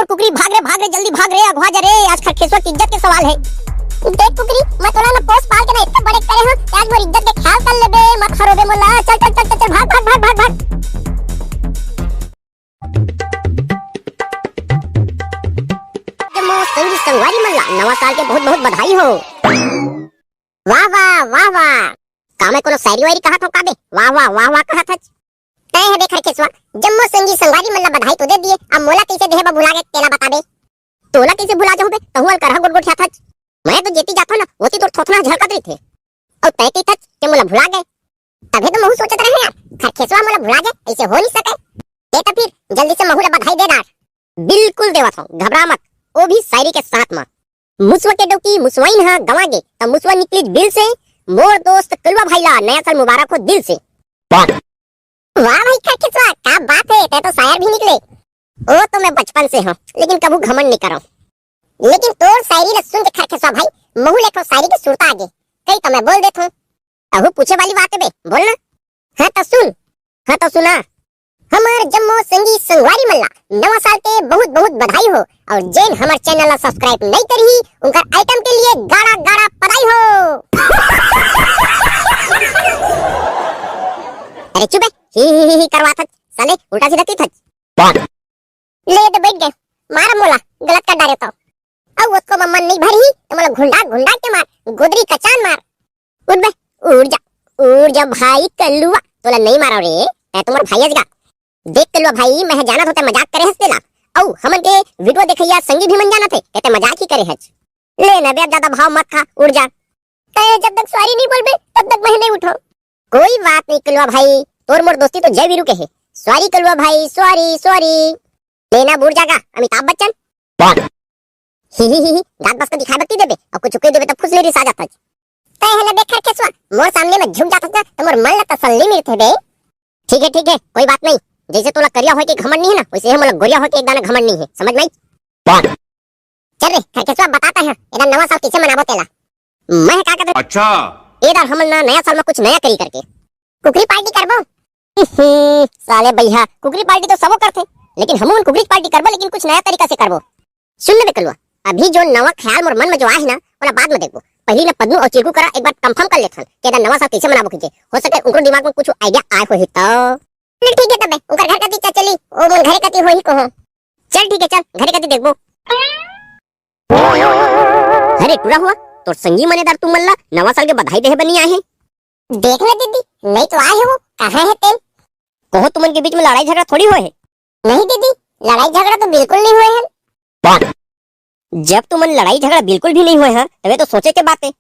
कुकरी भाग रे जल्दी भाग रे अगवा जा रे। आज खरखेसवा की इज्जत के सवाल है। देख कुकरी मैं तोला ना पोस पाल के ना इतना बड़े करे हूं आज मोर इज्जत के ख्याल कर ले बे मत खरो बे मोला। चल चल चल चल भाग भाग भाग भाग भाग। जम्मो संगी संगवारी मल्ला नवा साल के बहुत बहुत बधाई हो। वाह वाह वाह वाह का मैं कोनो शायरी वायरी कहा तो का बे वाह वाह वाह वाह कहा था तय है देख खरखेसवा। जम्मो संगी संगवारी मल्ला बधाई तो दे दिए अब मोला कैसे देहे भुला के तेला बता दे। तोला कैसे भुला जाऊं बे तहुल करहा गुट गुट था। मैं तो जेती जाता ना होती तो थोथना झलकत रही थे और तय की थच के मोला भुला गए। तभी तो महू सोचत रहे यार खरखेसवा मोला भुला जाए ऐसे हो नहीं सके। ये तो फिर जल्दी से महू ला बधाई दे डाल। बिल्कुल देवत हूं घबरा मत वो भी शायरी के साथ में। मुसवा के डोकी मुसवाइन हा गवा गे तब मुसवा निकली बिल से। मोर दोस्त कलवा भाईला नया साल मुबारक हो दिल से। वाह भाई खरखेसवा क्या बात है ते तो शायर भी निकले। ओ तो मैं बचपन से हूं लेकिन कबू घमंड नहीं करो। लेकिन तोर शायरी न सुन के खरखेसवा भाई महू लेखो शायरी की सुरता आगे कई तो मैं बोल देता हूं। अहू पूछे वाली बात है बे बोलना। हाँ तो सुन हाँ तो सुना। हमार जम्मो संगी संगवारी मल्ला नवा साल के बहुत बहुत बधाई हो और जैन हमार चैनल ला सब्सक्राइब नहीं करी उनका आइटम के लिए गाड़ा गाड़ा पधाई हो। अरे चुप ही करवा था साले उल्टा सीधा की था। ले तो बैठ गए मार मोला गलत कर डाले तो अब उसको मम्मा नहीं भरी तो मोला घुंडा घुंडा के मार गुदरी कचान मार। उठ बे उड़ जा भाई कल्लुआ तोला नहीं मारो रे मैं तुम्हारा भाई अजगा। देख कल्लुआ भाई मैं जाना होता मजाक करे हंसते ला औ हमन के वीडियो देखैया संगी भी मन जाना थे कहते मजाक ही करे हज। ले ना बे ज्यादा भाव मत खा उड़ जा। तय जब तक सॉरी नहीं बोलबे तब तक मैं नहीं उठो। कोई बात नहीं कल्लुआ भाई तोर मोर दोस्ती तो जय वीरू के है। सॉरी कल्लुआ भाई सॉरी सॉरी। लेना बुड़ जागा अमिताभ बच्चन ही गात बस को दिखा बत्ती देबे और कुछ चुके देबे तब खुश लेरी साजा तज। तय है ना देख खरखेसवा मोर सामने में झुक जाता था तो मोर मन ला तसल्ली मिलथे बे। ठीक है कोई बात नहीं जैसे तोला करिया होय के घमंड नहीं है ना वैसे हम लोग गोरिया होय के एक दाना घमंड नहीं है समझ में आई। चल रे खरखेसवा बताता है एदा नवा साल कैसे मनाबो तेला। मैं का कर अच्छा एदा हमन ना नया साल में कुछ नया करी करके कुकरी पार्टी करबो। साले भैया कुकरी पार्टी तो सबो करथे लेकिन हमन कुकरी पार्टी करबो लेकिन कुछ नया तरीका से करबो। सुन ले कलवा अभी जो नवा ख्याल मोर मन में जो आए ना ओला बाद में देखबो। पहली ना पद्मू और चिरकू करा एक बार कंफर्म कर लेथन कि एदा नवा साल कैसे मनाबो कीजे हो सके उनको दिमाग में कुछ आइडिया आए होही तो। ठीक है तबे उनका घर कती चली ओ मन घर कती होही कहो। चल ठीक है चल घर कती देखबो। अरे टूरा हुआ तोर संगी मनेदार तू मल्ला नवा साल के बधाई देहे बनी आए हैं। देख ले दीदी नहीं तो आए है वो कहां है तेल। कहो तुमन के बीच में लड़ाई झगड़ा थोड़ी होए है। नहीं दीदी लड़ाई झगड़ा तो बिल्कुल नहीं हुए हैं। जब तुमन लड़ाई झगड़ा बिल्कुल भी नहीं हुए हैं तबे तो सोचे के बात है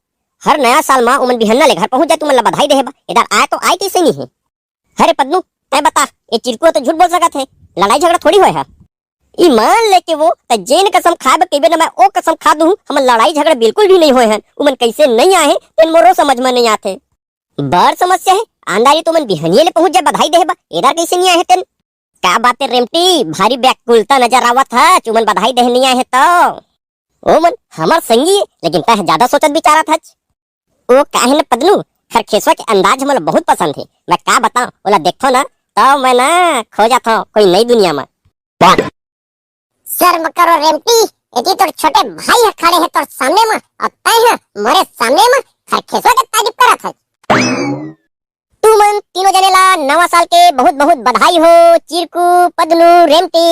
हर नया साल में उमन बिहन्ना ले घर पहुंच जाए तुमन ला बधाई देहे बा इधर आए तो आए कैसे नहीं है। अरे पद्मू तय बता ये चिरकू तो झूठ बोल सकत है लड़ाई झगड़ा थोड़ी होए है। ईमान लेके वो त जेन कसम खाब केबे ना मैं ओ कसम खा दूं हम लड़ाई झगड़ा बिल्कुल भी नहीं होए हैं। उमन कैसे नहीं आए तेन मोरो समझ में नहीं आते। बड़ समस्या है आंदारी तुमन बिहनिए ले पहुंच जाए बधाई देहे बा इधर कैसे नहीं आए तेन। क्या बात है रेमटी भारी व्याकुलता नजर आवत है चुमन बधाई देहे नहीं आए है तो। ओ मन हमार संगी लेकिन तह ज्यादा सोचत विचारा था। ओ काहे न पदनू खरखेसवा के अंदाज हमला बहुत पसंद है। मैं का बताऊं ओला देखथो ना तो मैं ना खो जाता कोई नई दुनिया में। शर्म करो रेमटी यदि तोर छोटे भाई है खड़े है तोर सामने में और तय है मोरे सामने में खरखेसवा के तारीफ करत है। तू मन तीनों जने ला नवा साल के बहुत बहुत बधाई हो चिरकू पदनू रेमटी।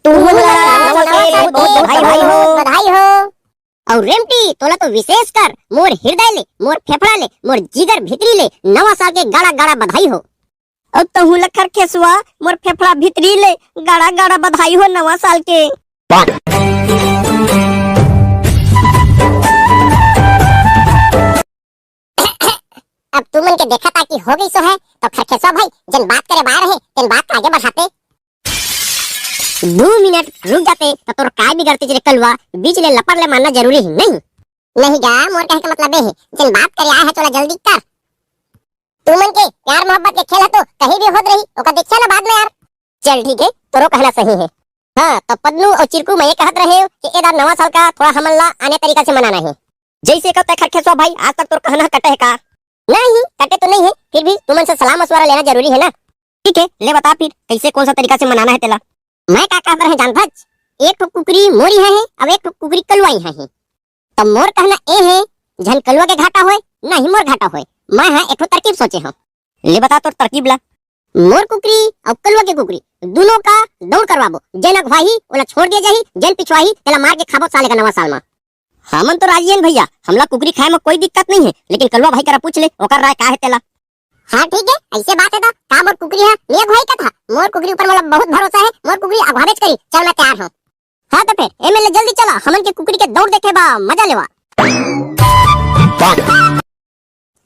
तू मन ला नवा साल के बहुत बहुत बधाई हो और रेमटी तोला तो विशेष कर मोर हृदय ले मोर फेफड़ा ले मोर जिगर भीतरी ले नवा साल के गाड़ा गाड़ा बधाई हो। अब तो हूँ लखर खेसवा मोर फेफड़ा भीतरी ले गाड़ा गाड़ा बधाई हो नवा साल के। अब तुमन के देखा ताकि हो गई सो है तो खरखेसवा भाई जन बात करे बाहर है तेन बात आगे बढ़ाते 2 मिनट रुक जाते तो तोर काय बिगड़ते जरे कलवा बीच ले लपड़ ले मानना जरूरी है नहीं गा मोर कहे का मतलब है जन बात करे आया है तोला जल्दी कर। तुमन के प्यार मोहब्बत के खेल है तो कहीं भी होत रही ओका देखछा ना बाद में यार। चल ठीक है तोरो कहना सही है। हाँ तो पद्नू और चिरकू मैं ये कहत रहे कि एदा नवा साल का थोड़ा हमला आने तरीका से मनाना है जैसे कहते खरखेसवा भाई आज तक तोर कहना कटे है का नहीं कटे तो नहीं है फिर भी तुमन से सलाह मशवरा लेना जरूरी है ना। ठीक है ले बता फिर कैसे कौन सा तरीका से मनाना है तेला। मैं का कहत रहे जानत हच, एक ठो कुकरी मोरी है अब एक ठो कुकरी कलुआई है। तब मोर कहना ए है जन कलुआ के घाटा होए ना ही मोर घाटा होए। मैं है एक ठो तरकीब सोचे हूं। ले बता तो तरकीब ला। मोर कुकरी और कलुआ के कुकरी दोनों का दौड़ करवाबो, जन अगवाही ओला छोड़ दिया जाही, जन पिछवाही तेला मार के खाबो साले का नवा साल में। हमन तो राजी हैं भैया, हमला कुकरी खाए में कोई दिक्कत नहीं है, लेकिन कलुआ भाई करा पूछ ले ओकर राय का है तेला। हाँ ठीक है, ऐसे बात है तो का मोर कुकरी है ले अगवाही का था। मोर कुकरी ऊपर मोला बहुत भरोसा है, मोर कुकरी अगवावेच करी। चल मैं तैयार हूं। हाँ तो फिर एमएलए जल्दी चला, हमन के कुकरी के दौड़ देखे बा मजा लेवा।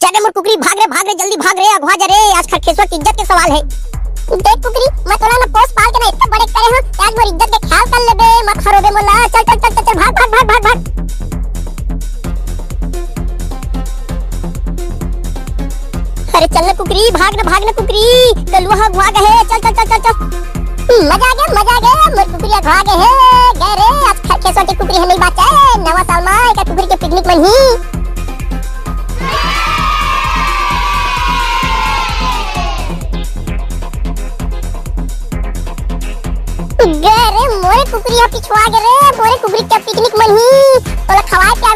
चले मोर कुकरी भाग रे जल्दी भाग रे, अगवा जा रे, आज खरखेसवा की इज्जत के सवाल है। देख कुकरी मैं तोला ना पोस पाल के ना इतना बड़े करे हूं, आज मोर इज्जत के ख्याल कर लेबे, मत खरोबे मोला। चल चल चल चल भाग। अरे चल ना कुकरी, भाग ना कुकरी, कलुआ अगवा गए। चल मजा आ गया मोर कुकरी अगवा गए रे। आज खरखेसवा की कुकरी है नहीं बाचे, नवा साल में का कुकरी के पिकनिक में ही। रे मोरे कुकरी पिछवा गे रे, मोरे कुकरी के पिकनिक में ही तोला खवाए प्यार